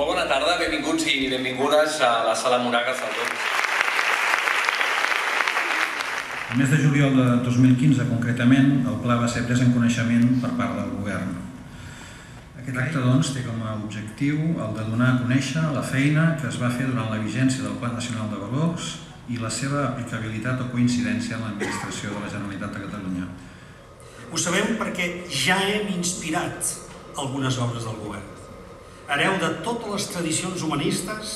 Molt bona tarda, benvinguts i benvingudes a la Sala Moragas del Tots. El mes de juliol de 2015, concretament, el pla va ser pres en coneixement per part del govern. Aquest acte, doncs, té com a objectiu el de donar a conèixer la feina que es va fer durant la vigència del Pla Nacional de Valors i la seva aplicabilitat o coincidència en l'administració de la Generalitat de Catalunya. Ho sabem perquè ja hem inspirat algunes obres del govern. Hereu de totes les tradicions humanistes,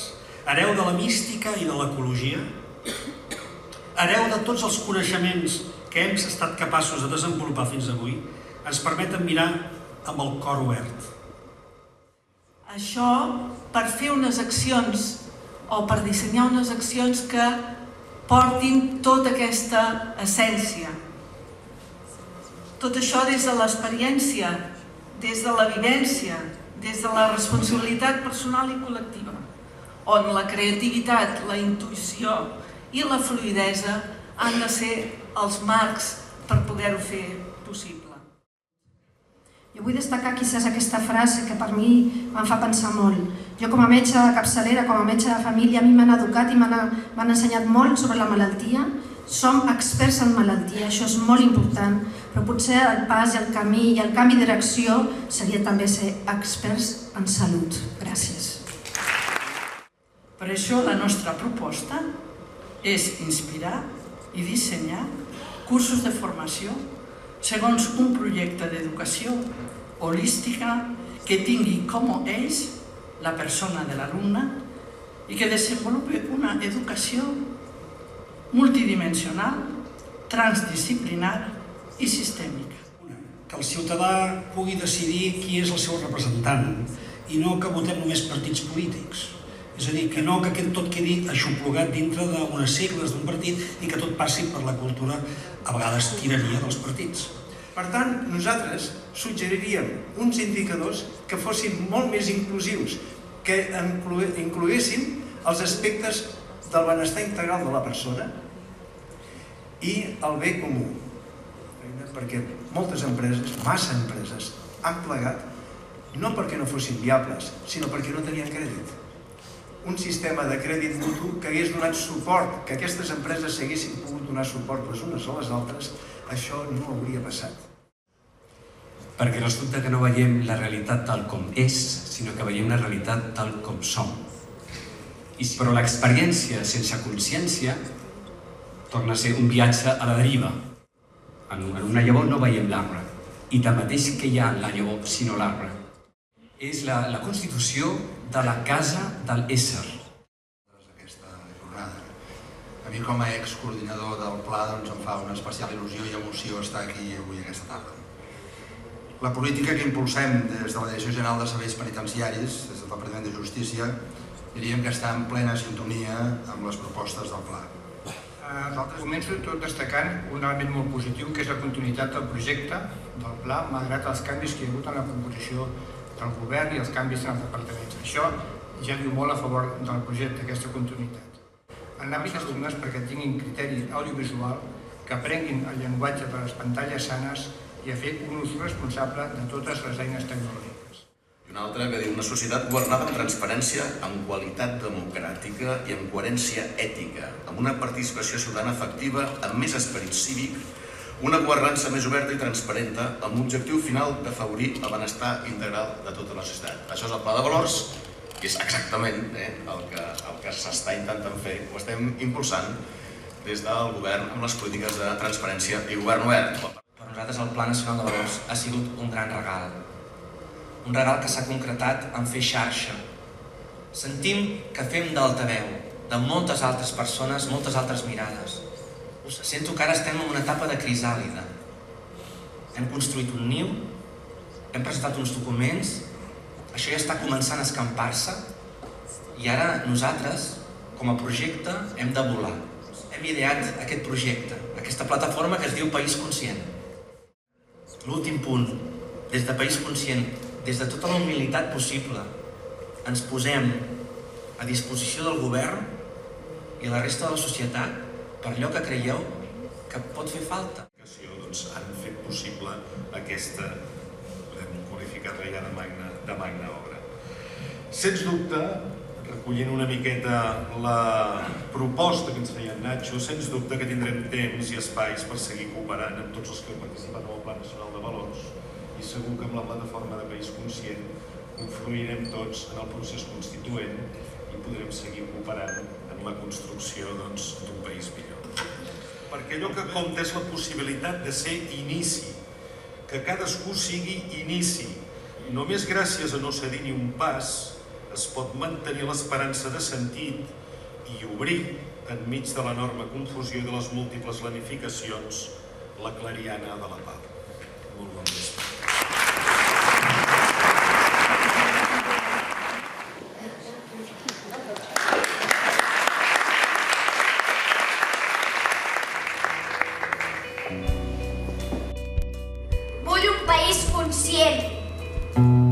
hereu de la mística i de l'ecologia, hereu de tots els coneixements que hem estat capaços de desenvolupar fins avui, ens permeten mirar amb el cor obert. Això per fer unes accions o per dissenyar unes accions que portin tota aquesta essència. Tot això des de l'experiència, des de la vivència, des de la responsabilitat personal i col·lectiva, on la creativitat, la intuïció i la fluïdesa han de ser els marcs per poder-ho fer possible. Jo vull destacar quizás aquesta frase que per mi em fa pensar molt. Jo com a metge de capçalera, com a metge de família, a mi m'han educat i m'han ensenyat molt sobre la malaltia. Som experts en malaltia, això és molt important, però potser el pas i el camí i el canvi de direcció seria també ser experts en salut. Gràcies. Per això la nostra proposta és inspirar i dissenyar cursos de formació segons un projecte d'educació holística que tingui com a eix la persona de l'alumne i que desenvolupi una educació multidimensional, transdisciplinar i sistèmica. Que el ciutadà pugui decidir qui és el seu representant i no que votem només partits polítics. És a dir, que no que tot quedi aixoplugat dintre d'unes sigles d'un partit i que tot passi per la cultura, a vegades tirania dels partits. Per tant, nosaltres suggeriríem uns indicadors que fossin molt més inclusius, que incloguessin els aspectes del benestar integral de la persona i el bé comú. Perquè moltes empreses, massa empreses, han plegat no perquè no fossin viables, sinó perquè no tenien crèdit. Un sistema de crèdit mutu que hagués donat suport, que aquestes empreses s'haguessin pogut donar suport les unes a les altres, això no hauria passat. Perquè resulta que no veiem la realitat tal com és, sinó que veiem la realitat tal com som. Però l'experiència sense consciència torna a ser un viatge a la deriva. En una llavor no veiem l'arbre, i tanmateix que hi ha en la llavor sinó l'arbre. És la constitució de la casa de l'ésser. Aquesta jornada. A mi com a excoordinador del pla em fa una especial il·lusió i emoció estar aquí avui aquesta tarda. La política que impulsem des de la Direcció General de Serveis Penitenciaris, des del Departament de Justícia, diríem que està en plena sintonia amb les propostes del pla. Començo tot destacant un element molt positiu, que és la continuïtat del projecte del pla, malgrat els canvis que hi ha hagut en la composició del govern i els canvis en els departaments. Això ja diu molt a favor del projecte, aquesta continuïtat. En l'àmbit dels alumnes, perquè tinguin criteri audiovisual, que aprenguin el llenguatge de les pantalles sanes i a fer un ús responsable de totes les eines tecnològiques. I una altra que diu una societat governada amb transparència, amb qualitat democràtica i amb coherència ètica, amb una participació ciutadana efectiva, amb més esperit cívic, una governança més oberta i transparent, amb l'objectiu final d'afavorir el benestar integral de tota la societat. Això és el Pla de Valors, que és exactament el que s'està intentant fer, ho estem impulsant des del govern amb les polítiques de transparència i govern obert. Per nosaltres el Pla Nacional de Valors ha sigut un gran regal. Un regal que s'ha concretat en fer xarxa. Sentim que fem d'altaveu de moltes altres persones, moltes altres mirades. Sento que ara estem en una etapa de crisàlida. Hem construït un niu, hem presentat uns documents, això ja està començant a escampar-se i ara nosaltres, com a projecte, hem de volar. Hem ideat aquest projecte, aquesta plataforma que es diu País Conscient. L'últim punt, des de País Conscient, des de tota la humilitat possible, ens posem a disposició del govern i la resta de la societat per allò que creieu que pot fer falta. Han fet possible aquesta, podem qualificar-la ja de magna obra. Sens dubte, recollint una miqueta la proposta que ens feia en Nacho, sens dubte que tindrem temps i espais per seguir cooperant amb tots els que participen en el Pla Nacional de Valors i segur que amb la plataforma de País Conscient confluirem tots en el procés constituent i podrem seguir cooperant en la construcció d'un país millor. Perquè allò que compta és la possibilitat de ser inici, que cadascú sigui inici. Només gràcies a no cedir ni un pas es pot mantenir l'esperança de sentit i obrir, enmig de l'enorme confusió i de les múltiples planificacions, la clariana de la pau. Molt bon vespre. Vull un país conscient.